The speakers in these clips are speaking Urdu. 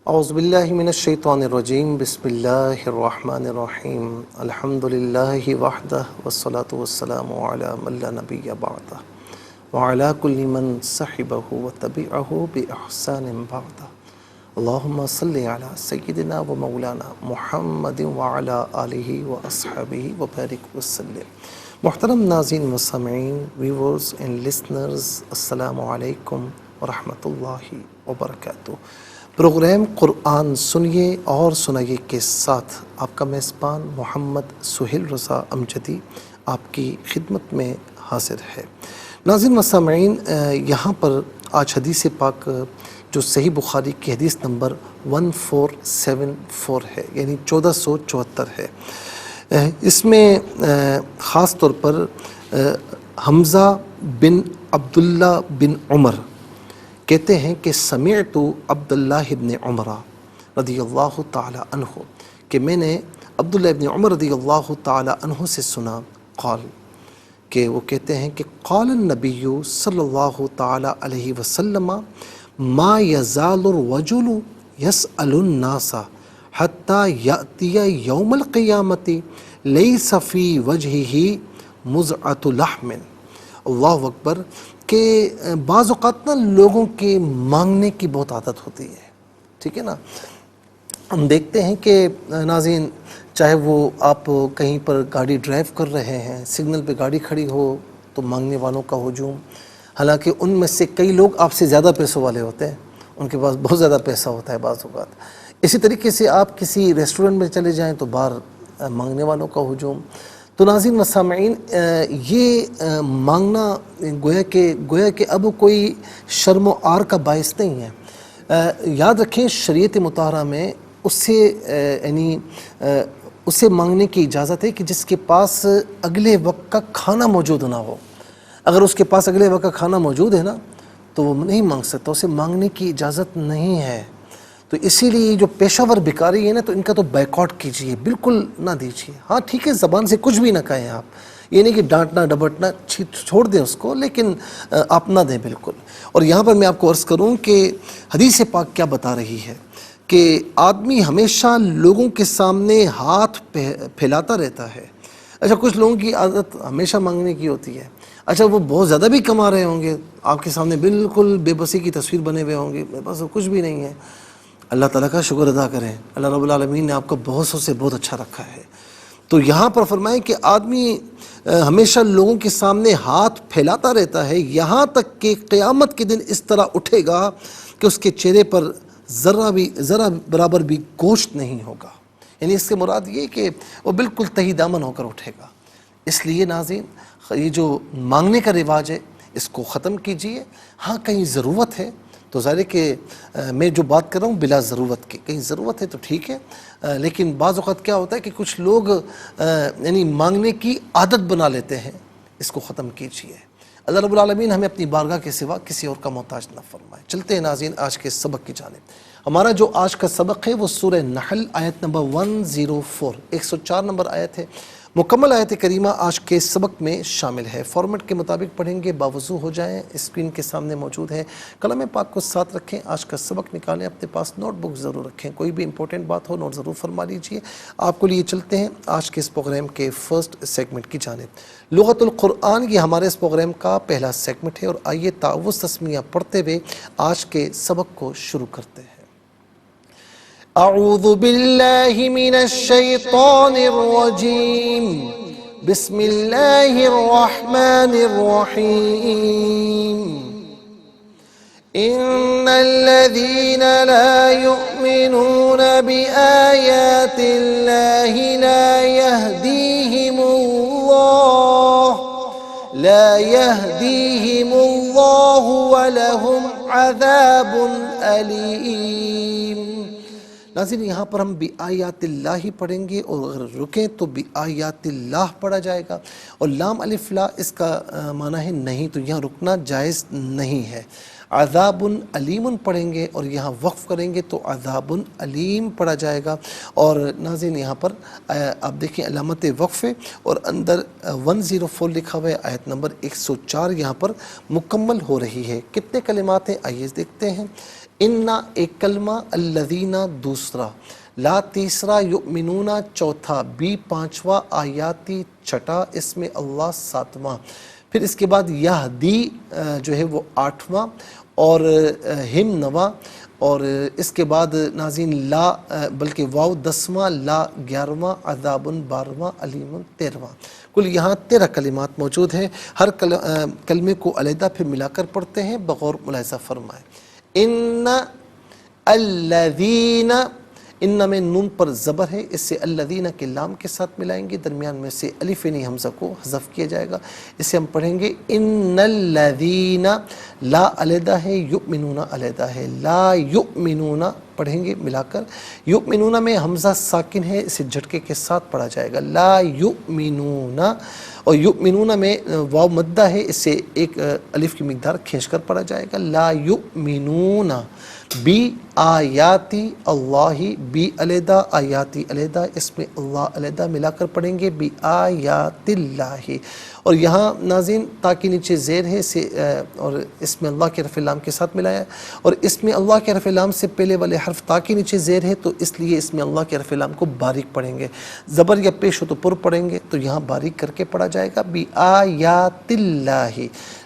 اعوذ باللہ من الشیطان الرجیم بسم اللہ الرحمن الرحیم الحمد للہ وحدہ والصلاة والسلام علی من لا نبی بعدہ وعلی کل من صحبہ وتبعہ بإحسان بعدہ اللہم صلی علی سیدنا و مولانا محمد وعلی آلہ واصحابہ وبارک وسلم۔ محترم ناظرین و سامعین، ویورز اینڈ لسنرز، السلام علیکم ورحمۃ اللہ وبرکاتہ۔ پروگرام قرآن سنیے اور سنائیے کے ساتھ آپ کا میزبان محمد سہیل رضا امجدی آپ کی خدمت میں حاضر ہے۔ ناظرین و سامعین، یہاں پر آج حدیث پاک جو صحیح بخاری کی حدیث نمبر 1474 ہے، یعنی 1474 ہے، اس میں خاص طور پر حمزہ بن عبداللہ بن عمر کہتے ہیں کہ سمعت عبداللہ ابن عمر رضی اللہ تعالی عنہ، کہ میں نے عبداللہ ابن عمر رضی اللہ تعالی عنہ سے سنا، قال، کہ وہ کہتے ہیں کہ قال النبی صلی اللہ تعالی علیہ وسلم ما یزال الرجل یسأل الناس حتی یأتی یوم القیامت لیس فی وجہہ مزعۃ لحم۔ اللہ اکبر، کہ بعض اوقات نا لوگوں کے مانگنے کی بہت عادت ہوتی ہے، ٹھیک ہے نا۔ ہم دیکھتے ہیں کہ ناظرین، چاہے وہ آپ کہیں پر گاڑی ڈرائیو کر رہے ہیں، سگنل پہ گاڑی کھڑی ہو تو مانگنے والوں کا ہجوم، حالانکہ ان میں سے کئی لوگ آپ سے زیادہ پیسوں والے ہوتے ہیں، ان کے پاس بہت زیادہ پیسہ ہوتا ہے بعض اوقات۔ اسی طریقے سے آپ کسی ریسٹورنٹ میں چلے جائیں تو باہر مانگنے والوں کا ہجوم۔ تو ناظرین و سامعین، یہ مانگنا گویا کہ اب کوئی شرم و عار کا باعث نہیں ہے۔ یاد رکھیں، شریعت مطہرہ میں اسے مانگنے کی اجازت ہے کہ جس کے پاس اگلے وقت کا کھانا موجود نہ ہو۔ اگر اس کے پاس اگلے وقت کا کھانا موجود ہے نا تو وہ نہیں مانگ سکتا، اسے مانگنے کی اجازت نہیں ہے۔ تو اسی لیے جو پیشہ ور بھکاری ہے نا، تو ان کا تو بائیکاٹ کیجئے، بالکل نہ دیجئے۔ ہاں ٹھیک ہے، زبان سے کچھ بھی نہ کہیں آپ، یہ نہیں کہ ڈانٹنا ڈبٹنا، چھوڑ دیں اس کو، لیکن آپ نہ دیں بالکل۔ اور یہاں پر میں آپ کو عرض کروں کہ حدیث پاک کیا بتا رہی ہے کہ آدمی ہمیشہ لوگوں کے سامنے ہاتھ پھیلاتا رہتا ہے۔ اچھا، کچھ لوگوں کی عادت ہمیشہ مانگنے کی ہوتی ہے۔ اچھا، وہ بہت زیادہ بھی کما رہے ہوں گے، آپ کے سامنے بالکل بے بسی کی تصویر بنے ہوئے ہوں گے، میرے پاس کچھ بھی نہیں ہے۔ اللہ تعالیٰ کا شکر ادا کریں، اللہ رب العالمین نے آپ کو بہت سے بہت اچھا رکھا ہے۔ تو یہاں پر فرمائیں کہ آدمی ہمیشہ لوگوں کے سامنے ہاتھ پھیلاتا رہتا ہے، یہاں تک کہ قیامت کے دن اس طرح اٹھے گا کہ اس کے چہرے پر ذرا برابر بھی گوشت نہیں ہوگا۔ یعنی اس سے مراد یہ کہ وہ بالکل تہی دامن ہو کر اٹھے گا۔ اس لیے ناظرین، یہ جو مانگنے کا رواج ہے اس کو ختم کیجئے۔ ہاں کہیں ضرورت ہے تو ظاہر ہے کہ میں جو بات کر رہا ہوں بلا ضرورت کی، کہیں ضرورت ہے تو ٹھیک ہے، لیکن بعض اوقات کیا ہوتا ہے کہ کچھ لوگ یعنی مانگنے کی عادت بنا لیتے ہیں، اس کو ختم کیجئے۔ اللہ رب العالمین ہمیں اپنی بارگاہ کے سوا کسی اور کا محتاج نہ فرمائے۔ چلتے ہیں ناظرین آج کے سبق کی جانب۔ ہمارا جو آج کا سبق ہے وہ سورہ نحل آیت نمبر 104، 104 نمبر آیت ہے۔ مکمل آیت کریمہ آج کے سبق میں شامل ہے۔ فارمیٹ کے مطابق پڑھیں گے، باوضو ہو جائیں، اسکرین کے سامنے موجود ہے۔ قلم پاک کو ساتھ رکھیں، آج کا سبق نکالیں، اپنے پاس نوٹ بک ضرور رکھیں، کوئی بھی امپورٹنٹ بات ہو نوٹ ضرور فرما لیجئے۔ آپ کو لیے چلتے ہیں آج کے اس پروگرام کے فرسٹ سیگمنٹ کی جانب۔ لغت القرآن یہ ہمارے اس پروگرام کا پہلا سیگمنٹ ہے، اور آئیے تعوذ تسمیہ پڑھتے ہوئے آج کے سبق کو شروع کرتے ہیں۔ اعوذ باللہ من الشیطان الرجیم، بسم اللہ الرحمن الرحیم۔ ان الذین لا یؤمنون بآیات اللہ لا یہدیہم اللہ ولہم عذاب علیم۔ ناظرین، یہاں پر ہم بآیات اللہ ہی پڑھیں گے، اور اگر رکیں تو بآیات اللہ پڑھا جائے گا، اور لام الف لا اس کا معنی ہے نہیں، تو یہاں رکنا جائز نہیں ہے۔ عذابن علیمن پڑھیں گے اور یہاں وقف کریں گے تو عذابن علیم پڑھا جائے گا۔ اور ناظرین یہاں پر آپ دیکھیں علامت وقف ہے اور اندر 104 لکھا ہوا ہے، آیت نمبر 104 یہاں پر مکمل ہو رہی ہے۔ کتنے کلمات ہیں آئیے دیکھتے ہیں۔ انا ایک کلمہ، الذین دوسرا، لا تیسرا، یؤمنون چوتھا، بی پانچواں، آیاتی چھٹا، اس میں اللہ ساتواں، پھر اس کے بعد یہدی جو ہے وہ آٹھواں اور ہم نواں، اور اس کے بعد ناظرین لا بلکہ واو 10واں، لا 11واں، عذاب 12واں، علیم 13واں۔ کل یہاں 13 کلمات موجود ہیں۔ ہر کلمے کو علیحدہ پھر ملا کر پڑھتے ہیں، بغور ملاحظہ فرمائیں۔ ان الذین، ان میں نون پر زبر ہے، اس سے الذین کے لام کے ساتھ ملائیں گے، درمیان میں سے الف نی حمزہ کو حذف کیا جائے گا۔ اسے ہم پڑھیں گے ان الذین، لا علیحدہ ہے، یؤمنون علیحدہ ہے، لا یؤمنون پڑھیں گے ملا کر۔ یؤمنون میں حمزہ ساکن ہے، اسے جھٹکے کے ساتھ پڑھا جائے گا، لا یؤمنون، اور یؤمنون میں واو مدہ ہے، اس سے ایک الف کی مقدار کھینچ کر پڑھا جائے گا، لا یؤمنون بی آیاتی اللہ، بی علیحدہ آیاتی علیحدہ، اس میں اللہ علیحدہ ملا کر پڑھیں گے، بی آیات اللہ۔ اور یہاں ناظرین تا کے نیچے زیر ہے اور اس میں اللہ کے حرف لام کے ساتھ ملایا ہے، اور اس میں اللہ کے حرف لام سے پہلے والے حرف تا کے نیچے زیر ہے، تو اس لیے اس میں اللہ کے حرف لام کو باریک پڑھیں گے۔ زبر یا پیش ہو تو پر پڑھیں گے، تو یہاں باریک کر کے پڑھا جائے گا، بی آیات اللہ،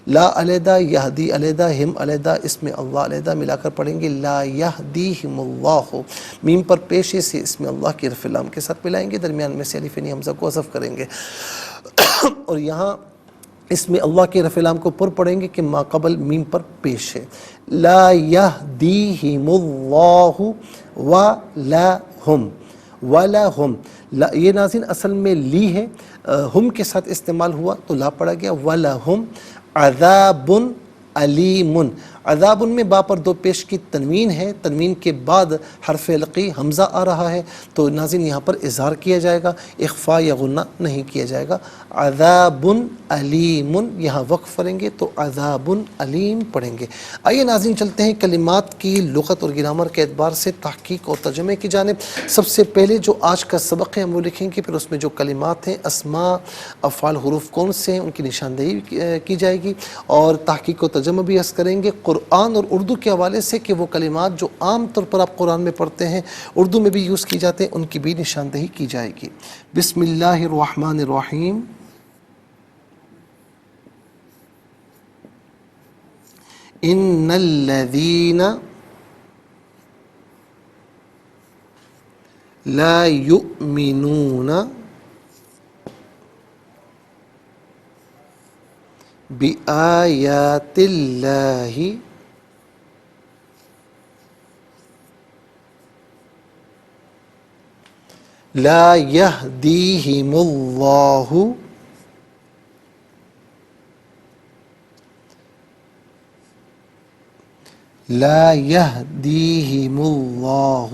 لا علیحدہ، یہدی علیحدہ، ہم علیحدہ، اس میں اللہ علیحدہ ملا کر پڑھیں گے، لا یہدیہم اللہ، میم پر پیش سے اس میں اللہ کے حرف لام کے ساتھ ملائیں گے، درمیان میں سے الف نی حمزہ کو حذف کریں گے۔ اور یہاں اس میں اللہ کے حرف لام کو پر پڑھیں گے کہ ما قبل میم پر پیش ہے، لا یہدیہم اللہ ولہم، ولہم، یہ ناظرین اصل میں لی ہے، ہم کے ساتھ استعمال ہوا تو لا پڑا گیا، ولہم عذاب علیم، عذاب میں با پر دو پیش کی تنوین ہے، تنوین کے بعد حرف علقی حمزہ آ رہا ہے، تو ناظرین یہاں پر اظہار کیا جائے گا، اخفا یا غنہ نہیں کیا جائے گا، عذاب علیم، یہاں وقف کریں گے تو عذاب علیم پڑھیں گے۔ آئیے ناظرین چلتے ہیں کلمات کی لغت اور گرامر کے اعتبار سے تحقیق اور ترجمے کی جانب۔ سب سے پہلے جو آج کا سبق ہے ہم وہ لکھیں گے، پھر اس میں جو کلمات ہیں، اسماء، افعال، حروف کون سے ہیں، ان کی نشاندہی کی جائے گی، اور تحقیق و ترجمہ بھی عرض کریں گے قرآن اور اردو کے حوالے سے کہ وہ کلمات جو عام طور پر آپ قرآن میں پڑھتے ہیں اردو میں بھی یوز کی جاتے ہیں، ان کی بھی نشاندہی کی جائے گی۔ بسم اللہ الرحمن الرحیم۔ ان الذین لا یؤمنون بآیات اللہ لا یہدیہم اللہ لا یہدیہم اللہ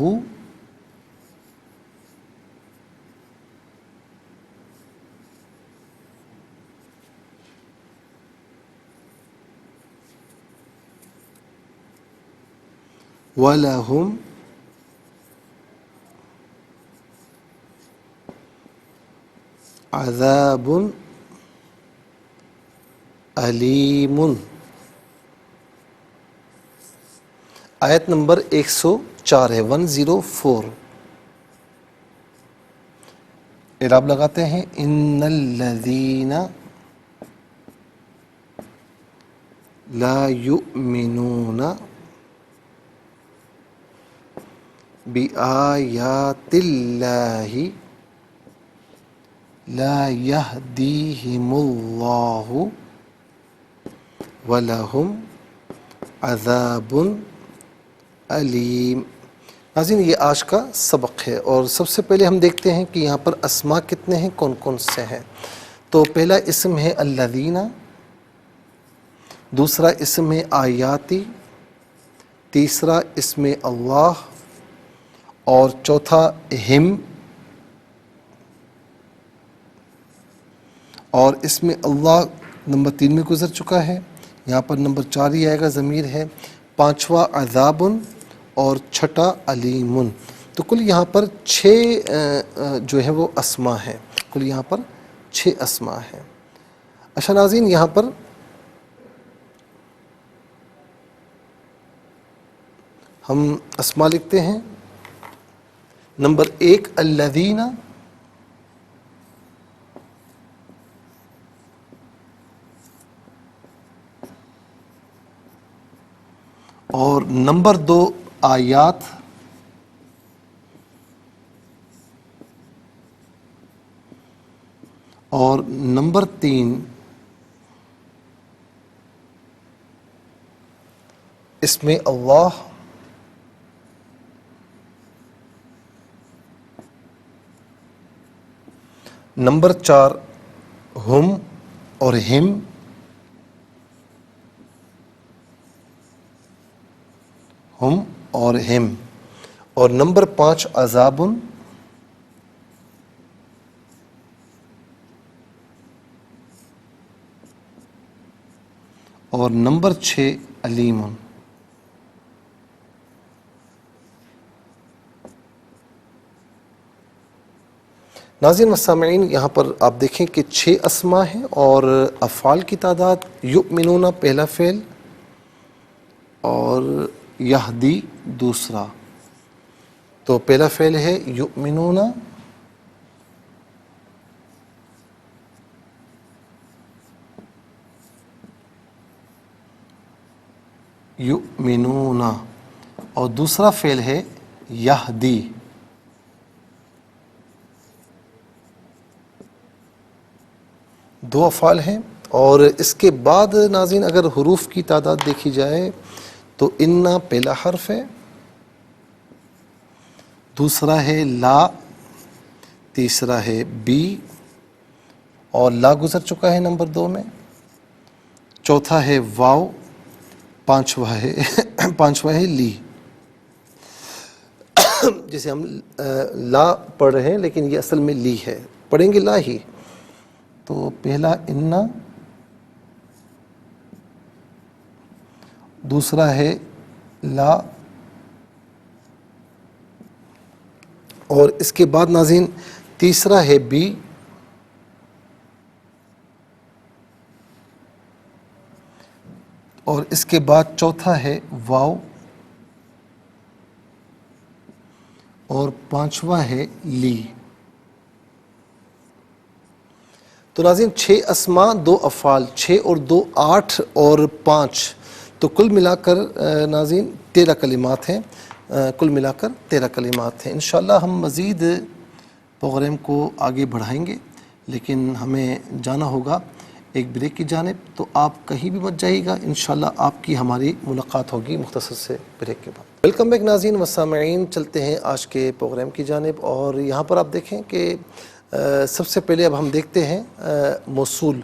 وَلَهُمْ عَذَابٌ أَلِيمٌ۔ آیت نمبر 104 ہے، 104۔ اعراب لگاتے ہیں، ان الذین لا یؤمنون بآیات اللہ لا یہدیہم اللہ ولہم عذاب علیم۔ ناظرین یہ آج کا سبق ہے، اور سب سے پہلے ہم دیکھتے ہیں کہ یہاں پر اسماء کتنے ہیں، کون کون سے ہیں۔ تو پہلا اسم ہے الذین، دوسرا اسم ہے آیاتی، تیسرا اسم اللہ، اور چوتھا ہم، اور اس میں اللہ نمبر 3 میں گزر چکا ہے، یہاں پر نمبر 4 ہی آئے گا، ضمیر ہے، 5واں عذاب اور 6 علیم. تو کل یہاں پر 6 جو ہے وہ اسما ہیں، کل یہاں پر 6 اسما ہیں. اچھا ناظرین، یہاں پر ہم اسما لکھتے ہیں. نمبر 1 الذین، اور نمبر 2 آیات، اور نمبر 3 اسم اللہ، نمبر 4 ہم اور ہم، ہم اور ہم، اور نمبر 5 عذاب، اور نمبر 6 علیم. ناظرین و سامعین، یہاں پر آپ دیکھیں کہ 6 اسما ہیں اور افعال کی تعداد یؤمنون پہلا فعل اور یہدی دوسرا. تو پہلا فعل ہے یؤمنون، یؤمنون، اور دوسرا فعل ہے یہدی. دو افعال ہیں. اور اس کے بعد ناظرین اگر حروف کی تعداد دیکھی جائے تو انا پہلا حرف ہے، دوسرا ہے لا، تیسرا ہے بی، اور لا گزر چکا ہے نمبر 2 میں، چوتھا ہے واو، پانچواں ہے لی. جسے ہم لا پڑھ رہے ہیں لیکن یہ اصل میں لی ہے، پڑھیں گے لا ہی. تو پہلا انا، دوسرا ہے لا، اور اس کے بعد ناظرین تیسرا ہے بی، اور اس کے بعد چوتھا ہے واو، اور پانچواں ہے لی. تو ناظرین 6 اسما، 2 افعال، 6 اور 2 8 اور 5، تو کل ملا کر ناظرین 13 کلمات ہیں. کل ملا کر 13 کلمات ہیں. انشاءاللہ ہم مزید پروگرام کو آگے بڑھائیں گے، لیکن ہمیں جانا ہوگا ایک بریک کی جانب. تو آپ کہیں بھی مت جائیے گا، انشاءاللہ آپ کی ہماری ملاقات ہوگی مختصر سے بریک کے بعد. ویلکم بیک ناظرین و سامعین، چلتے ہیں آج کے پروگرام کی جانب. اور یہاں پر آپ دیکھیں کہ سب سے پہلے اب ہم دیکھتے ہیں موصول،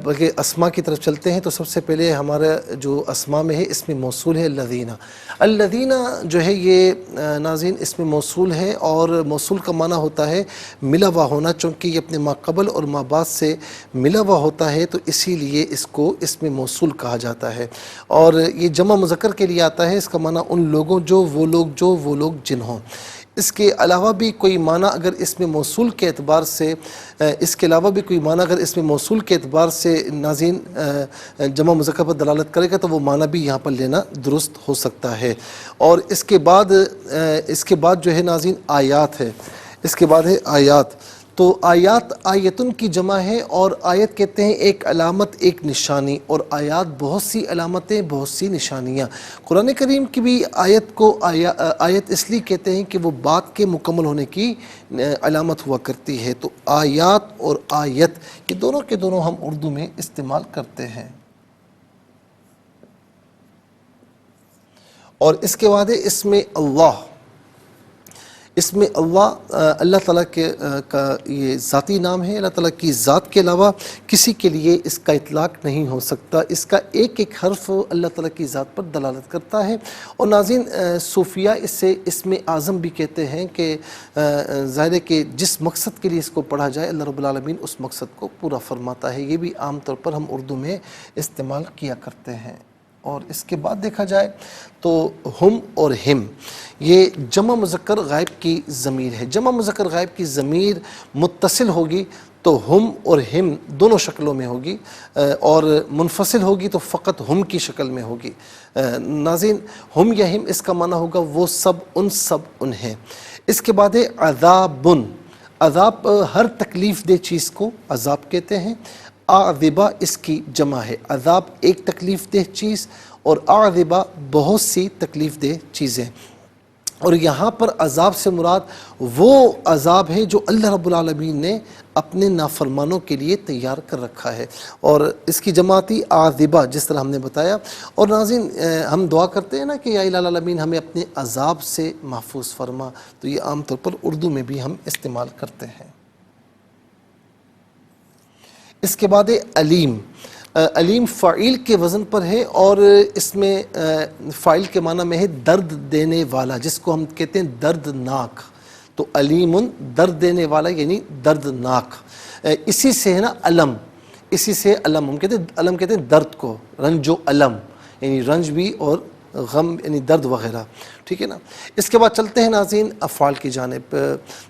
بلکہ اسما کی طرف چلتے ہیں. تو سب سے پہلے ہمارا جو اسما میں ہے اس میں موصول ہے الذین. الذین جو ہے یہ ناظرین اس میں موصول ہے، اور موصول کا معنی ہوتا ہے ملا ہوا ہونا. چونکہ یہ اپنے ما قبل اور ما بعد سے ملا ہوا ہوتا ہے تو اسی لیے اس کو اس میں موصول کہا جاتا ہے. اور یہ جمع مذکر کے لیے آتا ہے. اس کا معنی ان لوگوں جو، وہ لوگ جنہوں. اس کے علاوہ بھی کوئی معنی اگر اس میں موصول کے اعتبار سے موصول کے اعتبار سے ناظرین جمع مذکر پر دلالت کرے گا تو وہ معنی بھی یہاں پر لینا درست ہو سکتا ہے. اور اس کے بعد جو ہے ناظرین آیات ہے. اس کے بعد ہے آیات. تو آیات آیتن کی جمع ہے، اور آیت کہتے ہیں ایک علامت، ایک نشانی، اور آیات بہت سی علامتیں، بہت سی نشانیاں. قرآن کریم کی بھی آیت کو آیت اس لیے کہتے ہیں کہ وہ بات کے مکمل ہونے کی علامت ہوا کرتی ہے. تو آیات اور آیت یہ دونوں کے دونوں ہم اردو میں استعمال کرتے ہیں. اور اس کے بعد ہے اس میں اللہ. اس میں اللہ تعالیٰ کا یہ ذاتی نام ہے. اللہ تعالیٰ کی ذات کے علاوہ کسی کے لیے اس کا اطلاق نہیں ہو سکتا. اس کا ایک ایک حرف اللہ تعالیٰ کی ذات پر دلالت کرتا ہے. اور ناظرین صوفیہ اسے اسم اعظم بھی کہتے ہیں کہ ظاہر ہے کہ جس مقصد کے لیے اس کو پڑھا جائے اللہ رب العالمین اس مقصد کو پورا فرماتا ہے. یہ بھی عام طور پر ہم اردو میں استعمال کیا کرتے ہیں. اور اس کے بعد دیکھا جائے تو ہم اور ہم یہ جمع مذکر غائب کی ضمیر ہے. جمع مذکر غائب کی ضمیر متصل ہوگی تو ہم اور ہم دونوں شکلوں میں ہوگی، اور منفصل ہوگی تو فقط ہم کی شکل میں ہوگی. ناظرین ہم یا ہم اس کا معنی ہوگا وہ سب ان ہیں. اس کے بعد ہے عذابن. عذاب ہر تکلیف دہ چیز کو عذاب کہتے ہیں. اعذبہ اس کی جمع ہے. عذاب ایک تکلیف دہ چیز اور اعذبہ بہت سی تکلیف دہ چیزیں. اور یہاں پر عذاب سے مراد وہ عذاب ہے جو اللہ رب العالمین نے اپنے نافرمانوں کے لیے تیار کر رکھا ہے. اور اس کی جماعتی عاذبہ جس طرح ہم نے بتایا. اور ناظرین ہم دعا کرتے ہیں نا کہ یا الہ العالمین ہمیں اپنے عذاب سے محفوظ فرما، تو یہ عام طور پر اردو میں بھی ہم استعمال کرتے ہیں. اس کے بعد علیم. علیم فاعل کے وزن پر ہے اور اس میں فاعل کے معنی میں ہے درد دینے والا، جس کو ہم کہتے ہیں دردناک. تو علیم درد دینے والا یعنی دردناک. اسی سے ہے نا علم، اسی سے علم ہم کہتے ہیں. علم کہتے ہیں درد کو، رنج و علم یعنی رنج بھی اور غم یعنی درد وغیرہ. ٹھیک ہے نا. اس کے بعد چلتے ہیں ناظرین افعال کی جانب.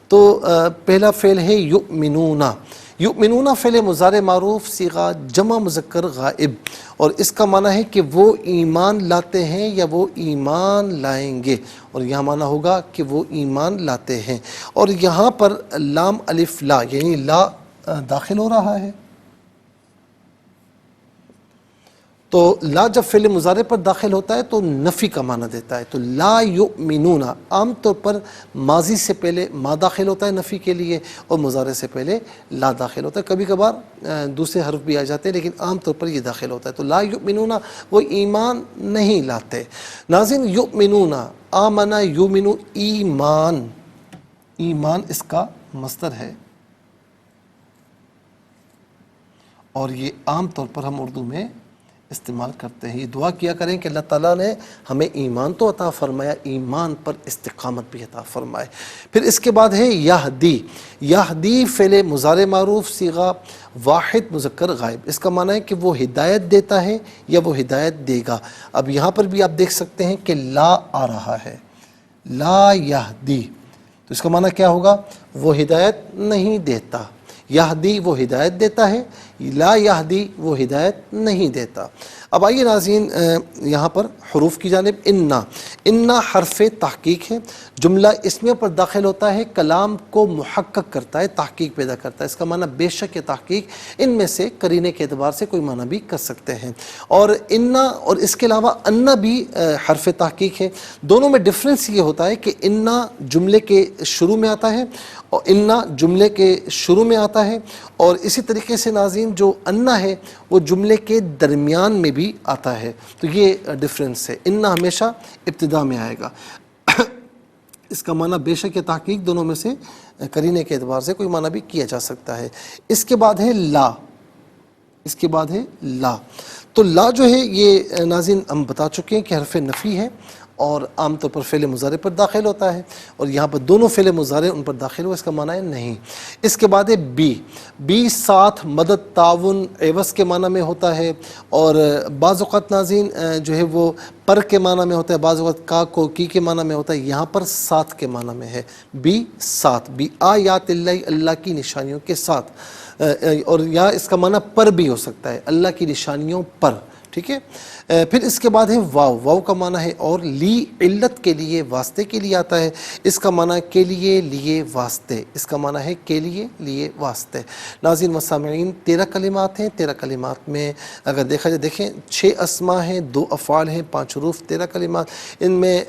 تو پہلا فعل ہے یؤمنون. یؤمنون فعل مضارع معروف صیغہ جمع مذکر غائب، اور اس کا معنی ہے کہ وہ ایمان لاتے ہیں یا وہ ایمان لائیں گے. اور یہاں معنی ہوگا کہ وہ ایمان لاتے ہیں. اور یہاں پر لام الف لا یعنی لا داخل ہو رہا ہے. تو لا جب فعل مضارع پر داخل ہوتا ہے تو نفی کا معنی دیتا ہے. تو لا یؤمنون عام طور پر ماضی سے پہلے ما داخل ہوتا ہے نفی کے لیے، اور مضارع سے پہلے لا داخل ہوتا ہے. کبھی کبھار دوسرے حرف بھی آ جاتے ہیں لیکن عام طور پر یہ داخل ہوتا ہے. تو لا یؤمنون وہ ایمان نہیں لاتے. ناظرین یؤمنون آمنا یؤمنو ایمان، ایمان اس کا مصدر ہے. اور یہ عام طور پر ہم اردو میں استعمال کرتے ہیں. یہ دعا کیا کریں کہ اللہ تعالیٰ نے ہمیں ایمان تو عطا فرمایا، ایمان پر استقامت بھی عطا فرمائے. پھر اس کے بعد ہے یہدی. یہدی فعل مضارع معروف صیغہ واحد مذکر غائب. اس کا معنی ہے کہ وہ ہدایت دیتا ہے یا وہ ہدایت دے گا. اب یہاں پر بھی آپ دیکھ سکتے ہیں کہ لا آ رہا ہے، لا یہدی. تو اس کا معنی کیا ہوگا؟ وہ ہدایت نہیں دیتا. یہدی وہ ہدایت دیتا ہے، لا یہدی وہ ہدایت نہیں دیتا. اب آئیے ناظرین یہاں پر حروف کی جانب. انا حرف تحقیق ہے. جملہ اسمیہ پر داخل ہوتا ہے، کلام کو محقق کرتا ہے، تحقیق پیدا کرتا ہے. اس کا معنی بے شک یا تحقیق، ان میں سے قرینے کے اعتبار سے کوئی معنی بھی کر سکتے ہیں. اور انا اور اس کے علاوہ انا بھی حرف تحقیق ہے. دونوں میں ڈفرنس یہ ہوتا ہے کہ انا جملے کے شروع میں آتا ہے اور انا جملے کے شروع میں آتا ہے، اور اسی طریقے سے ناظرین جو انا ہے وہ جملے کے درمیان میں بھی آتا ہے. تو یہ ڈفرنس ہے. انا ہمیشہ ابتدا میں آئے گا. اس کا معنی بے شک یا تحقیق دونوں میں سے قرینے کے اعتبار سے کوئی معنی بھی کیا جا سکتا ہے. اس کے بعد ہے لا. اس کے بعد ہے لا. تو لا جو ہے یہ ناظرین ہم بتا چکے ہیں کہ حرف نفی ہے اور عام طور پر فعل مضارع پر داخل ہوتا ہے، اور یہاں پر دونوں فعل مضارع ان پر داخل ہوا. اس کا معنی ہے نہیں. اس کے بعد ہے بی. بی ساتھ مدد تعاون عوض کے معنی میں ہوتا ہے، اور بعض اوقات ناظرین جو ہے وہ پر کے معنی میں ہوتا ہے، بعض اوقات کا کو کی کے معنی میں ہوتا ہے. یہاں پر ساتھ کے معنی میں ہے. بی ساتھ، بی آیات اللہ اللہ کی نشانیوں کے ساتھ. اور یا اس کا معنی پر بھی ہو سکتا ہے، اللہ کی نشانیوں پر. ٹھیک ہے. پھر اس کے بعد ہے واو. واو کا معنی ہے اور لی علت کے لیے واسطے کے لیے آتا ہے. اس کا معنی کے لیے لیے واسطے. اس کا معنی ہے کے لیے لیے واسطے. ناظرین و سامعین 13 کلمات ہیں. 13 کلمات میں اگر دیکھا جائے دیکھیں 6 اسماء ہیں، 2 افعال ہیں، 5 حروف، 13 کلمات. ان میں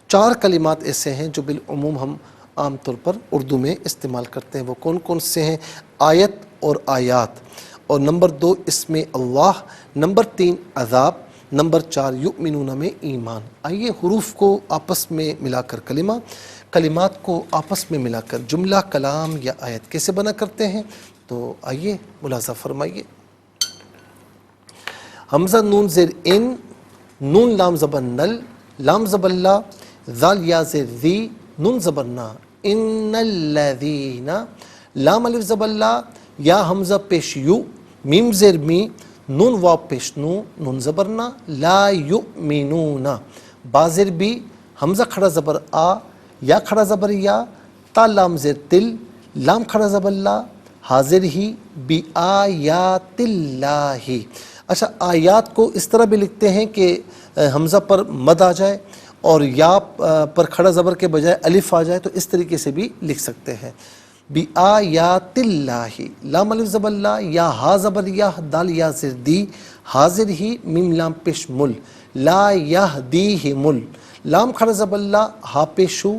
4 کلمات ایسے ہیں جو بالعموم ہم عام طور پر اردو میں استعمال کرتے ہیں. وہ کون کون سے ہیں؟ آیت اور آیات، اور نمبر 2 اسم اللہ، نمبر 3 عذاب، نمبر 4 یؤمنون میں ایمان۔ آئیے حروف کو آپس میں ملا کر کلمہ، کلمات کو آپس میں ملا کر جملہ، کلام یا آیت کیسے بنا کرتے ہیں، تو آئیے ملاحظہ فرمائیے۔ حمزہ نون زیر ان، نون لام زبر نل، لام زبر لا، ذال یا زیر ذی، نون زبر نا، ان الذین، لام الف زبر لا، یا حمزہ پیش یو، میم زیر می، نون واو پیش نو، نون زبر نا، لا یؤمنون، با زیر بی، حمزہ کھڑا زبر آ، یا کھڑا زبر یا، تا لام زیر تل، لام کھڑا زبر لا، حاضر ہی، بی آیات اللہ۔ اچھا، آیات کو اس طرح بھی لکھتے ہیں کہ حمزہ پر مد آ جائے اور یا پر کھڑا زبر کے بجائے الف آ جائے، تو اس طریقے سے بھی لکھ سکتے ہیں۔ بی آیات اللہ، لام الف زبر لا، یا ہا زبر یا، دال یا زر دی، حاضر ہی، میم لام پیش مل، لا یہدیہم، لام کھڑا زبر لا، ہا پیشو،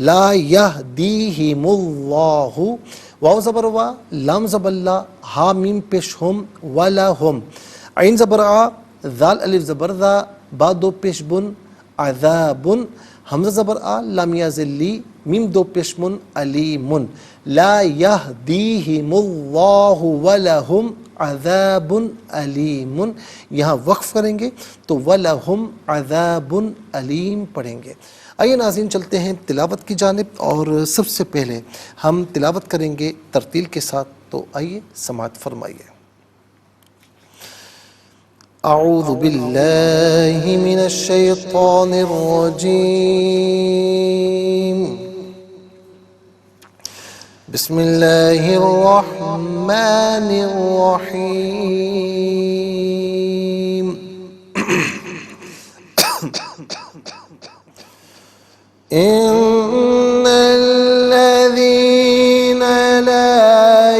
لا یہدیہم اللہ، واو زبر وا، لام زبر لا، ہا میم پیش ہم، ولہم، عین زبر آ، ذال الف زبر ذا، با دو پیش بن، عذاب، حمزہ زبر آ، لام یا ذلی، میم دو پیش من، علیم، لا یہدیہم اللہ ولہم عذاب علیم۔ یہاں وقف کریں گے تو ولہم عذاب علیم پڑھیں گے۔ آئیے ناظرین چلتے ہیں تلاوت کی جانب، اور سب سے پہلے ہم تلاوت کریں گے ترتیل کے ساتھ، تو آئیے سماعت فرمائیے۔ اعوذ باللہ من الشیطان الرجیم، بسم اللہ الرحمن الرحیم۔ ان الذین لا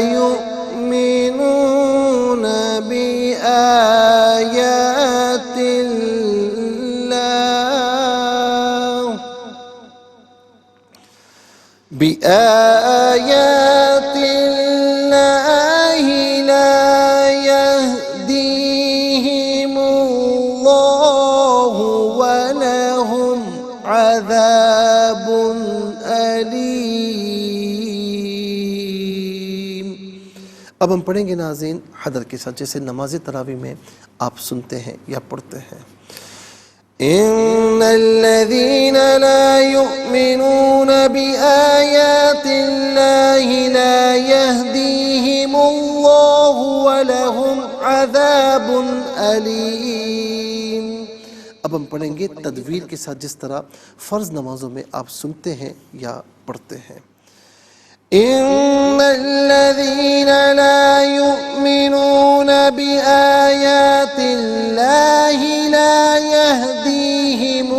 یؤمنون بآیات اللہ لا یہدیہم اللہ ولہم عذاب علیم۔ اب ہم پڑھیں گے ناظرین حدر کے ساتھ، جیسے نماز تراویح میں آپ سنتے ہیں یا پڑھتے ہیں۔ ان الذین لا یؤمنون بآیات اللہ لا یہدیہم اللہ ولہم عذاب علیم۔ اب ہم پڑھیں گے تدویر کے ساتھ، جس طرح فرض نمازوں میں آپ سنتے ہیں یا پڑھتے ہیں۔ ان الذین لا یؤمنون بآیات اللہ لا یہدیہم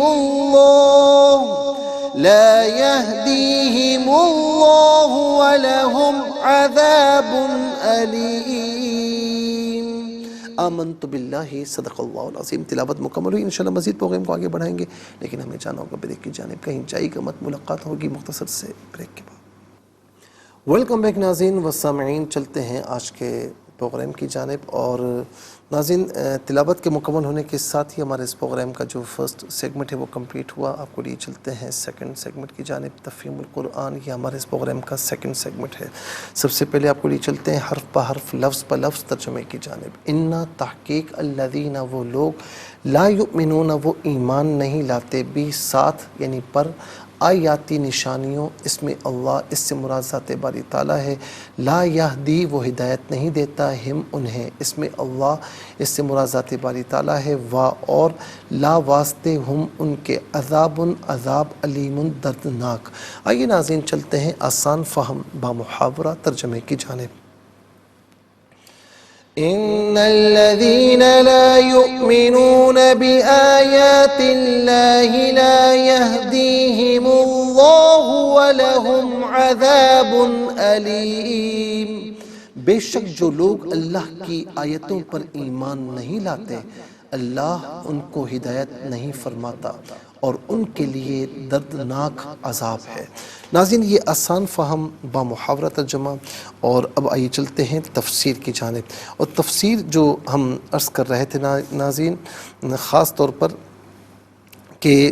اللہ ولہم عذاب علیم۔ آمنت باللہ، صدق اللہ العظیم۔ تلاوت مکمل ہوئی، انشاءاللہ مزید پروگرام کو آگے بڑھائیں گے، لیکن ہمیں جانا ہوگا بریک کی جانب، کہیں جائے گا مت، ملاقات ہوگی مختصر سے بریک کے بعد۔ ویلکم بیک ناظرین و سامعین، چلتے ہیں آج کے پروگرام کی جانب، اور ناظرین تلاوت کے مکمل ہونے کے ساتھ ہی ہمارے اس پروگرام کا جو فرسٹ سیگمنٹ ہے وہ کمپلیٹ ہوا۔ آپ کو لیے چلتے ہیں سیکنڈ سیگمنٹ کی جانب، تفہیم القرآن، یہ ہمارے اس پروگرام کا سیکنڈ سیگمنٹ ہے۔ سب سے پہلے آپ کو لیے چلتے ہیں حرف پہ حرف، لفظ پہ لفظ ترجمے کی جانب۔ انا، تحقیق، الذین، وہ لوگ، لا یؤمنون، وہ ایمان نہیں لاتے، بھی ساتھ یعنی پر، آیاتی نشانیوں، اس میں اللہ، اس سے مراد ذات باری تعالیٰ ہے۔ لا یہدی، وہ ہدایت نہیں دیتا، ہم انہیں، اس میں اللہ، اس سے مراد ذات باری تعالیٰ ہے۔ وا، اور، لا واسطے، ہم ان کے، عذاب، عذاب، علیم، دردناک۔ آئیے ناظرین چلتے ہیں آسان فہم با محاورہ ترجمے کی جانب۔ ان الذین لا یؤمنون بآیات اللہ لا یہدیہم اللہ ولہم عذاب علیم۔ بے شک جو لوگ اللہ کی آیتوں پر ایمان نہیں لاتے، اللہ ان کو ہدایت نہیں فرماتا اور ان کے لیے دردناک عذاب ہے۔ ناظرین، یہ آسان فہم با محاورہ ترجمہ، اور اب آئیے چلتے ہیں تفسیر کی جانب۔ اور تفسیر جو ہم عرض کر رہے تھے ناظرین، خاص طور پر کہ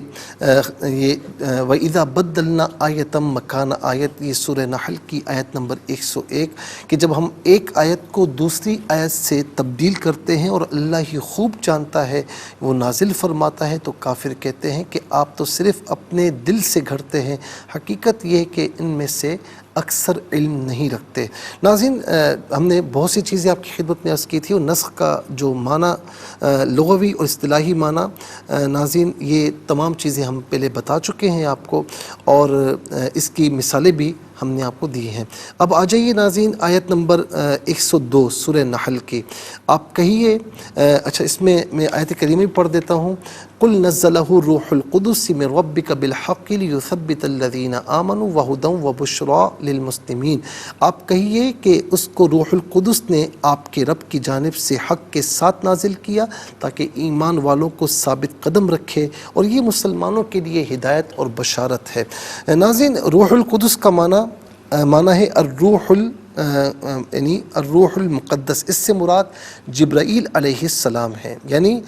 یہ وَإِذَا بَدَّلْنَا آیَةً مَکَانَ آیت، یہ سورہ نحل کی آیت نمبر 101، کہ جب ہم ایک آیت کو دوسری آیت سے تبدیل کرتے ہیں اور اللہ ہی خوب جانتا ہے، وہ نازل فرماتا ہے، تو کافر کہتے ہیں کہ آپ تو صرف اپنے دل سے گھڑتے ہیں، حقیقت یہ ہے کہ ان میں سے اکثر علم نہیں رکھتے۔ ناظرین، ہم نے بہت سی چیزیں آپ کی خدمت میں عرض کی تھی، اور نسخ کا جو معنی لغوی اور اصطلاحی معنی، ناظرین یہ تمام چیزیں ہم پہلے بتا چکے ہیں آپ کو، اور اس کی مثالیں بھی ہم نے آپ کو دی ہیں۔ اب آ جائیے ناظرین آیت نمبر 102 سورہ نحل کی۔ آپ کہیے، اچھا اس میں آیت کریمہ بھی پڑھ دیتا ہوں۔ قُلْ نَزَّلَهُ الرُّوحُ الْقُدُسُ مِنْ رَبِّكَ بِالْحَقِّ لِيُثَبِّتَ الَّذِينَ آمَنُوا وَهُدًى وَبُشْرَى لِلْمُسْلِمِينَ۔ آپ کہیے کہ اس کو روح القدس نے آپ کے رب کی جانب سے حق کے ساتھ نازل کیا تاکہ ایمان والوں کو ثابت قدم رکھے، اور یہ مسلمانوں کے لیے ہدایت اور بشارت ہے۔ ناظرین، روح القدس کا معنی ہے الروح یعنی الروح المقدس۔ اس سے مراد جبرائیل علیہ السلام ہے، یعنی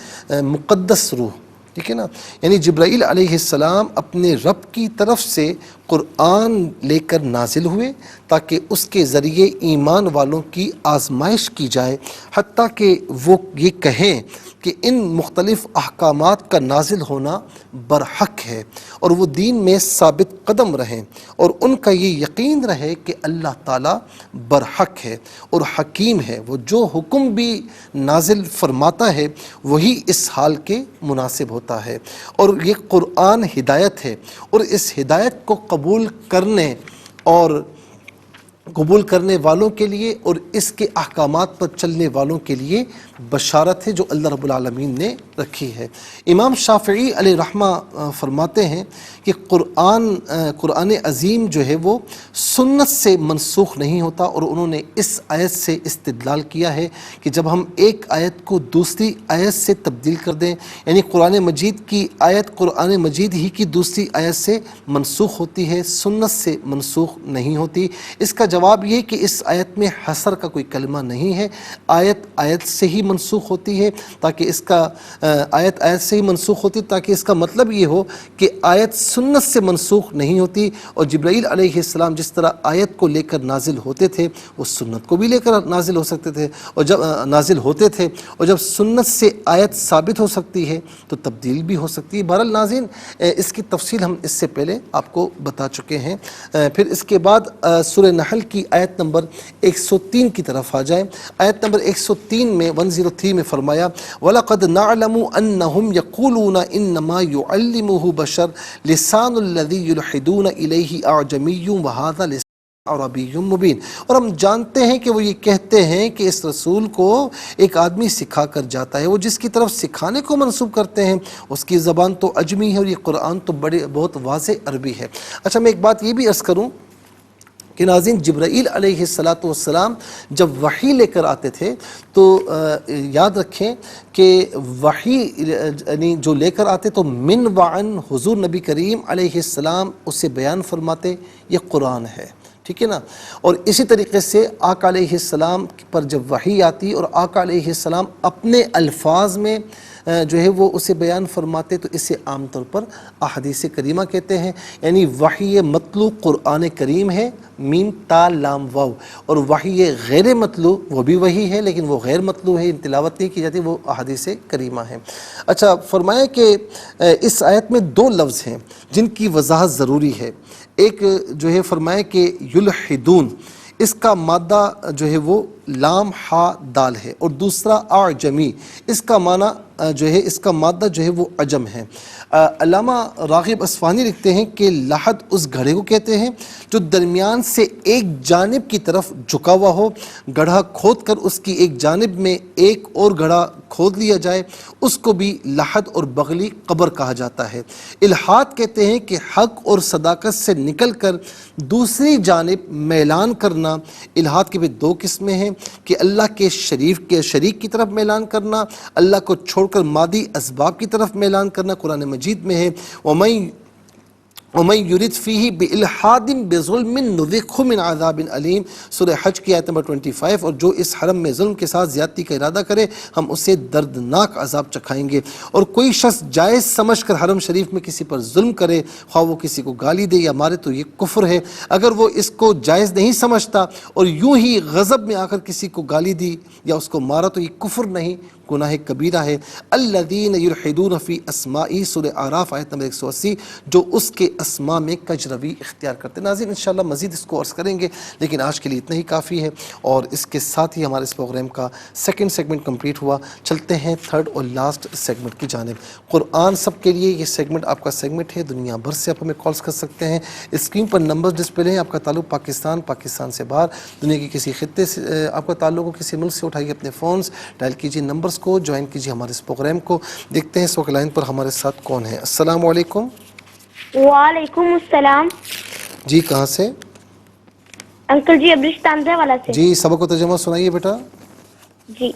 مقدس روح، ٹھیک ہے نا۔ یعنی جبرائیل علیہ السلام اپنے رب کی طرف سے قرآن لے کر نازل ہوئے تاکہ اس کے ذریعے ایمان والوں کی آزمائش کی جائے، حتیٰ کہ وہ یہ کہیں کہ ان مختلف احکامات کا نازل ہونا برحق ہے، اور وہ دین میں ثابت قدم رہیں، اور ان کا یہ یقین رہے کہ اللہ تعالیٰ برحق ہے اور حکیم ہے، وہ جو حکم بھی نازل فرماتا ہے وہی اس حال کے مناسب ہوتا ہے، اور یہ قرآن ہدایت ہے، اور اس ہدایت کو قبول کرنے والوں کے لیے اور اس کے احکامات پر چلنے والوں کے لیے بشارت ہے جو اللہ رب العالمین نے رکھی ہے۔ امام شافعی علیہ رحمہ فرماتے ہیں کہ قرآن عظیم جو ہے وہ سنت سے منسوخ نہیں ہوتا، اور انہوں نے اس آیت سے استدلال کیا ہے کہ جب ہم ایک آیت کو دوسری آیت سے تبدیل کر دیں، یعنی قرآن مجید کی آیت قرآن مجید ہی کی دوسری آیت سے منسوخ ہوتی ہے، سنت سے منسوخ نہیں ہوتی۔ اس کا جواب یہ کہ اس آیت میں حصر کا کوئی کلمہ نہیں ہے، آیت سے ہی منسوخ ہوتی ہے، تاکہ اس کا آیت سے ہی منسوخ ہوتی تاکہ اس کا مطلب یہ ہو کہ آیت سنت سے منسوخ نہیں ہوتی، اور جبرائیل علیہ السلام جس طرح آیت کو لے کر نازل ہوتے تھے وہ سنت کو بھی لے کر نازل ہو سکتے تھے، اور جب نازل ہوتے تھے، اور جب سنت سے آیت ثابت ہو سکتی ہے تو تبدیل بھی ہو سکتی ہے۔ بہرحال ناظرین، اس کی تفصیل ہم اس سے پہلے آپ کو بتا چکے ہیں۔ پھر اس کے بعد سورہ نحل کی آیت نمبر 103 کی طرف آ جائیں۔ آیت نمبر 103 میں 103 میں فرمایا وَلَقَدْ نَعْلَمُ أَنَّهُمْ يَقُولُونَ إِنَّمَا يُعَلِّمُهُ بَشَرٌ لِسَانُ الَّذِي يُلْحِدُونَ إِلَيْهِ أَعْجَمِيٌّ وَهَذَا لِسَانٌ عربی مبین۔ اور ہم جانتے ہیں کہ وہ یہ کہتے ہیں کہ اس رسول کو ایک آدمی سکھا کر جاتا ہے، وہ جس کی طرف سکھانے کو منسوب کرتے ہیں اس کی زبان تو عجمی ہے، اور یہ قرآن تو بہت واضح عربی ہے۔ اچھا، میں ایک بات یہ بھی عرض کروں کہ ناظرین، جبرائیل علیہ السلام جب وحی لے کر آتے تھے تو یاد رکھیں کہ وحی یعنی جو لے کر آتے تو من وعن حضور نبی کریم علیہ السلام اسے بیان فرماتے، یہ قرآن ہے، ٹھیک ہے نا۔ اور اسی طریقے سے آقا علیہ السلام پر جب وحی آتی اور آقا علیہ السلام اپنے الفاظ میں جو ہے وہ اسے بیان فرماتے تو اسے عام طور پر احادیث کریمہ کہتے ہیں، یعنی وحی مطلوع قرآن کریم ہے، میم تا لام واو، اور وحی غیر مطلوع وہ بھی وحی ہے لیکن وہ غیر مطلوع ہے، تلاوت نہیں کی جاتی، وہ احادیث کریمہ ہے۔ اچھا، فرمایا کہ اس آیت میں 2 لفظ ہیں جن کی وضاحت ضروری ہے۔ ایک جو ہے فرمایا کہ یلحدون، اس کا مادہ جو ہے وہ لام ہا دال ہے، اور دوسرا اعجمی، اس کا معنی جو ہے اس کا مادہ جو ہے وہ عجم ہے۔ علامہ راغب اصفہانی لکھتے ہیں کہ لحد اس گھڑے کو کہتے ہیں جو درمیان سے ایک جانب کی طرف جھکا ہوا ہو، گڑھا کھود کر اس کی ایک جانب میں ایک اور گڑھا کھود لیا جائے، اس کو بھی لحد اور بغلی قبر کہا جاتا ہے۔ الحاد کہتے ہیں کہ حق اور صداقت سے نکل کر دوسری جانب میلان کرنا۔ الحاد کی بھی 2 قسمیں ہیں کہ اللہ کے شریک کی طرف میلان کرنا، اللہ کو چھوڑ کر مادی اسباب کی طرف میلان کرنا قرآن مجید میں ہے، وَمَن يُرِدْ فِيهِ بِإِلْحَادٍ بِظُلْمٍ نُذِقْهُ مِنْ عَذَابٍ علیم، سورہ حج کی آیت نمبر 25۔ اور جو اس حرم میں ظلم کے ساتھ زیادتی کا ارادہ کرے ہم اسے دردناک عذاب چکھائیں گے۔ اور کوئی شخص جائز سمجھ کر حرم شریف میں کسی پر ظلم کرے، خواہ وہ کسی کو گالی دے یا مارے، تو یہ کفر ہے۔ اگر وہ اس کو جائز نہیں سمجھتا اور یوں ہی غضب میں آ کر کسی کو گالی دی یا اس کو مارا، تو یہ کفر نہیں، گناہ کبیرہ ہے۔ الذین یلحدون فی اسمائی، سورہ اعراف آیت نمبر 180، جو اس کے اسماء میں کجروی اختیار کرتے۔ ناظرین انشاءاللہ مزید اس کو عرض کریں گے، لیکن آج کے لیے اتنا ہی کافی ہے، اور اس کے ساتھ ہی ہمارے اس پروگرام کا سیکنڈ سیگمنٹ کمپلیٹ ہوا۔ چلتے ہیں تھرڈ اور لاسٹ سیگمنٹ کی جانب۔ قرآن سب کے لیے، یہ سیگمنٹ آپ کا سیگمنٹ ہے، دنیا بھر سے آپ ہمیں کالز کر سکتے ہیں۔ اسکرین پر نمبر ڈسپلے ہیں، آپ کا تعلق پاکستان سے باہر، دنیا کے کسی خطے سے آپ کا تعلق ہو، کسی ملک سے، اٹھائیے اپنے فونز، ڈائل کیجیے نمبرز کو، جوائن کیجیے ہمارے اس پروگرام کو۔ دیکھتے ہیں اس وقت لائن پر ہمارے ساتھ کون ہے۔ السلام علیکم۔ وعلیکم السلام۔ جی کہاں سے؟ انکل جی ابرش تانزہ والا سے۔ جی سبق و ترجمہ سنائیے بیٹا۔ جی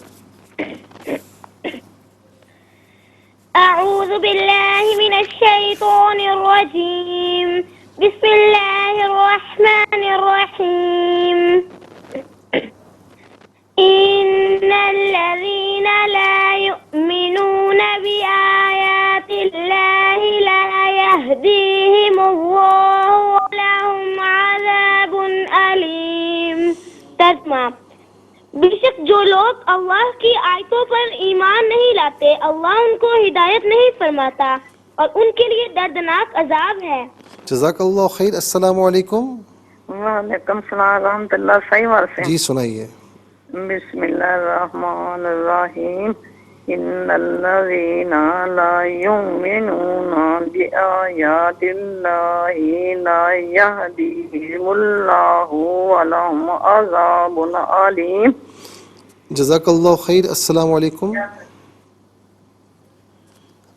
اعوذ باللہ من الشیطان الرجیم، بسم اللہ الرحمن الرحیم۔ ان الذین لا یؤمنون بآیات اللہ لا یہدیہم اللہ ولہم عذاب علیم۔ ترجمہ: بے شک جو لوگ اللہ کی آیتوں پر ایمان نہیں لاتے، اللہ ان کو ہدایت نہیں فرماتا اور ان کے لیے دردناک عذاب ہے۔ جزاک اللہ خیر۔ السلام علیکم۔ وعلیکم السلام ورحمۃ اللہ۔ صحیح بات سے جی سنائیے۔ بسم اللہ الرحمن الرحیم۔ ان الذین لا یؤمنون بآیات اللہ لا یہدیہم اللہ ولہم عذاب علیم۔ جزاک اللہ خیر۔ السلام علیکم۔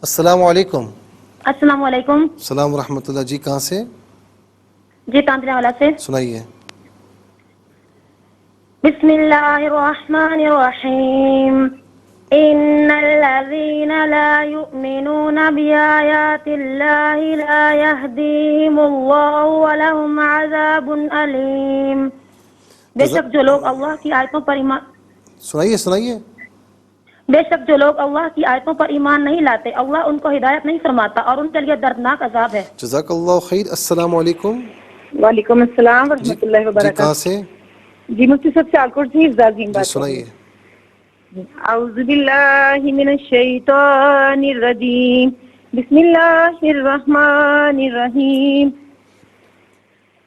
السلام علیکم۔ السلام علیکم۔ السلام ورحمۃ اللہ۔ جی کہاں سے؟ جی تانترے والا سے۔ سنائیے۔ بسم اللہ الرحمن الرحیم۔ ان الذین لا یؤمنون بآیات اللہ لا یہدیہم اللہ ولہم عذاب علیم۔ بے شک جو لوگ اللہ کی آیتوں پر ایمان سنائیے۔ بے شک جو لوگ اللہ کی آیتوں پر ایمان نہیں لاتے، اللہ ان کو ہدایت نہیں فرماتا اور ان کے لیے دردناک عذاب ہے۔ جزاک اللہ خیر۔ السلام علیکم۔ وعلیکم السلام ورحمۃ اللہ جی وبرکاتہ۔ کہاں سے؟ جی مفتی صاحب سیالکوٹ سے افضال دین جی بات۔ سنائیے۔ اعوذ باللہ من الشیطان الرجیم، بسم اللہ الرحمن الرحیم۔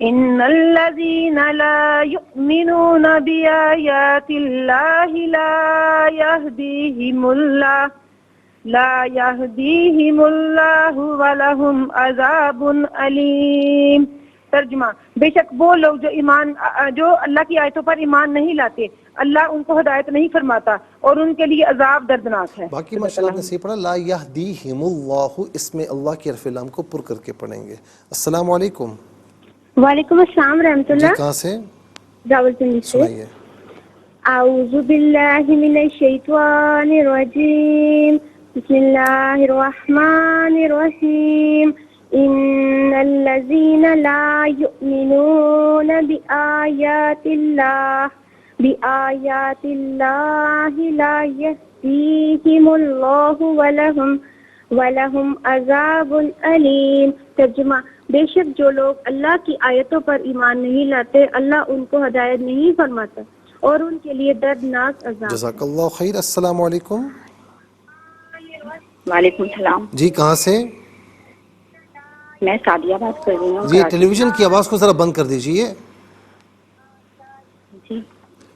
ان الذین لا یؤمنون بآیات اللہ لا یہدیہم اللہ ولہم عذاب علیم۔ ترجمہ: بے شک وہ لوگ جو اللہ کی آیتوں پر ایمان نہیں لاتے، اللہ ان کو ہدایت نہیں فرماتا اور ان کے لیے عذاب دردناک ہے۔ باقی ماشاءاللہ نے صحیح پڑھا، لا یہدیہم اللہ، اس میں اللہ کے حرف لام کو پر کر کے پڑھیں گے۔ السلام علیکم۔ وعلیکم السلام رحمۃ جی اللہ۔ کہاں سے؟ راولپنڈی سے۔ سنائیے۔ اعوذ باللہ من الشیطان الرجیم، بسم اللہ الرحمن الرحیم۔ ان الذین لا یؤمنون بآیات اللہ لا یہدیہم اللہ ولہم عذاب علیم۔ ترجمہ: بے شک جو لوگ اللہ کی آیتوں پر ایمان نہیں لاتے، اللہ ان کو ہدایت نہیں فرماتا اور ان کے لیے دردناک عذاب۔ جزاک اللہ خیر۔ السلام علیکم۔ وعلیکم السلام۔ جی کہاں سے؟ میں سعدیہ بات کر رہی ہوں۔ جی ٹیلی ویژن کی آواز کو ذرا بند کر دیجئے۔ جی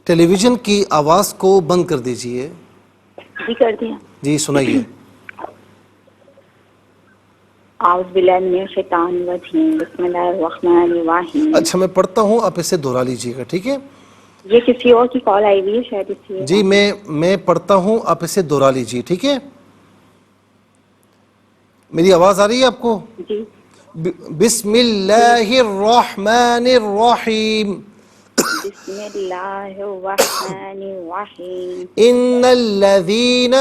ٹیلی ویژن کی آواز کو بند کر دیجئے۔ جی کر دیا۔ جی سنائیے۔ اعوذ باللہ من الشیطان الرجیم، بسم اللہ الرحمن الرحیم۔ اچھا میں پڑھتا ہوں، آپ اسے دہرا لیجئے گا، ٹھیک ہے؟ یہ کسی اور کی کال آئی ہوئی ہے شاید اس لیے۔ جی میں پڑھتا ہوں، آپ اسے دہرا لیجئے، ٹھیک ہے؟ میری آواز آ رہی ہے آپ کو؟ جی بسم اللہ الرحمن الرحیم۔ بسم اللہ الرحمن الرحیم۔ ان الذین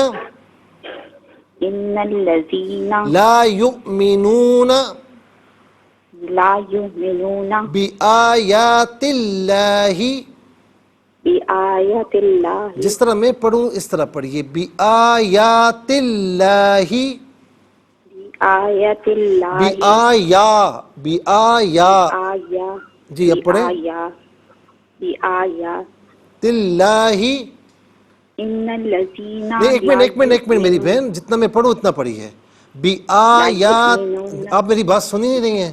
ان الذین لا یؤمنون لا یؤمنون بآیات اللہ، بآیات اللہ جس طرح میں پڑھوں اس طرح پڑھیے، بآیات اللہ، آیت اللہ بآیا آیا جی اب پڑھیں، بآیات اللہ۔ ان الذین نہیں ایک منٹ میری بہن، جتنا میں پڑھوں اتنا پڑھی ہے، بآیات، آپ میری بات سنی نہیں رہی ہیں،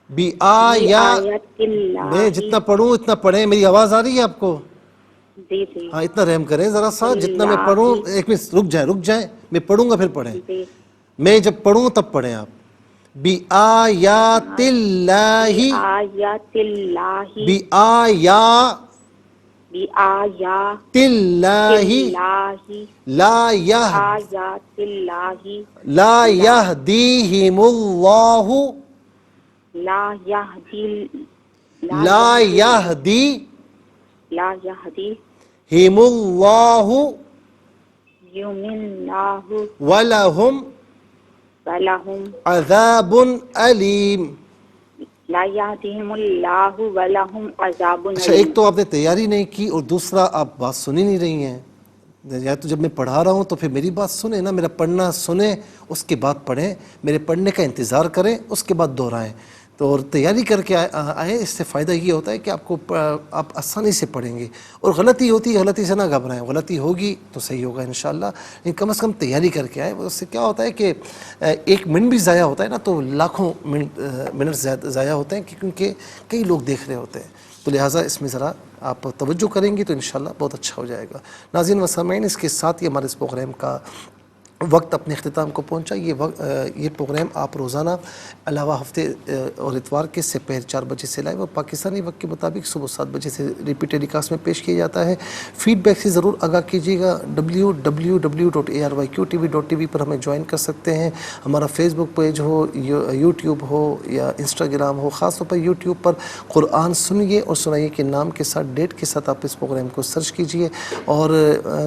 بآیات، بآیات اللہ میں جتنا پڑھوں اتنا پڑھیں، میری آواز آ رہی ہے آپ کو؟ جی جی ہاں اتنا رحم کریں ذرا سا، جتنا میں پڑھوں، ایک منٹ رک جائیں، میں پڑھوں گا پھر پڑھیں، جی میں جب پڑھوں تب پڑھیں آپ، بآیات اللہ، بآیات اللہ بآیات بآیات اللہ، اللہ آیات اللہ لا یہدیہم اللہ، لا یہدی لا یہدیہم اللہ یم اللہ ولہم ولہم عذاب علیم۔ لا یہدیہم اللہ ولہم عذاب اچھا ایک تو آپ نے تیاری نہیں کی، اور دوسرا آپ بات سنی نہیں رہی ہیں، یا تو جب میں پڑھا رہا ہوں تو پھر میری بات سنیں نا، میرا پڑھنا سنیں اس کے بعد پڑھیں، میرے پڑھنے کا انتظار کریں اس کے بعد دہرائیں، تو اور تیاری کر کے آئیں، اس سے فائدہ یہ ہوتا ہے کہ آپ آسانی سے پڑھیں گے، اور غلطی ہوتی ہے غلطی سے نہ گھبرائیں، غلطی ہوگی تو صحیح ہوگا انشاءاللہ، لیکن کم از کم تیاری کر کے آئیں، اس سے کیا ہوتا ہے کہ ایک منٹ بھی ضائع ہوتا ہے نا تو لاکھوں منٹ ضائع ہوتے ہیں، کیونکہ کئی لوگ دیکھ رہے ہوتے ہیں، تو لہٰذا اس میں ذرا آپ توجہ کریں گے تو انشاءاللہ بہت اچھا ہو جائے گا۔ ناظرین و سامعین، اس کے ساتھ ہی ہمارے اس پروگرام کا وقت اپنے اختتام کو پہنچا۔ یہ پروگرام آپ روزانہ علاوہ ہفتے اور اتوار کے سپہر 4 بجے سے لائیو اور پاکستانی وقت کے مطابق صبح 7 بجے سے ریپیٹ ٹیلی کاسٹ میں پیش کیا جاتا ہے۔ فیڈ بیک سے ضرور آگاہ کیجیے گا، www.arYQTV.tv پر ہمیں جوائن کر سکتے ہیں، ہمارا فیس بک پیج ہو، یوٹیوب ہو یا انسٹاگرام ہو، خاص طور پر یوٹیوب پر قرآن سنیے اور سنائیے کے نام کے ساتھ ڈیٹ کے ساتھ آپ اس پروگرام کو سرچ کیجیے، اور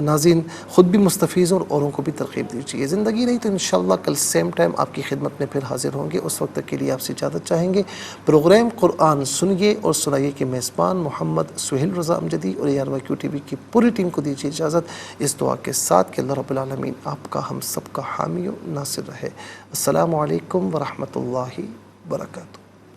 ناظرین خود بھی مستفیض اور اوروں کو بھی ترغیب دیجیے۔ زندگی نہیں تو انشاءاللہ کل سیم ٹائم آپ کی خدمت میں پھر حاضر ہوں گے، اس وقت تک کے لیے آپ سے اجازت چاہیں گے۔ پروگرام قرآن سنیے اور سنائیے کے میزبان محمد سہیل رضا امجدی اور ARYQTV کی پوری ٹیم کو دیجیے اجازت، اس دعا کے ساتھ کہ اللہ رب العالمین آپ کا ہم سب کا حامی و ناصر رہے۔ السلام علیکم ورحمۃ اللہ وبرکاتہ۔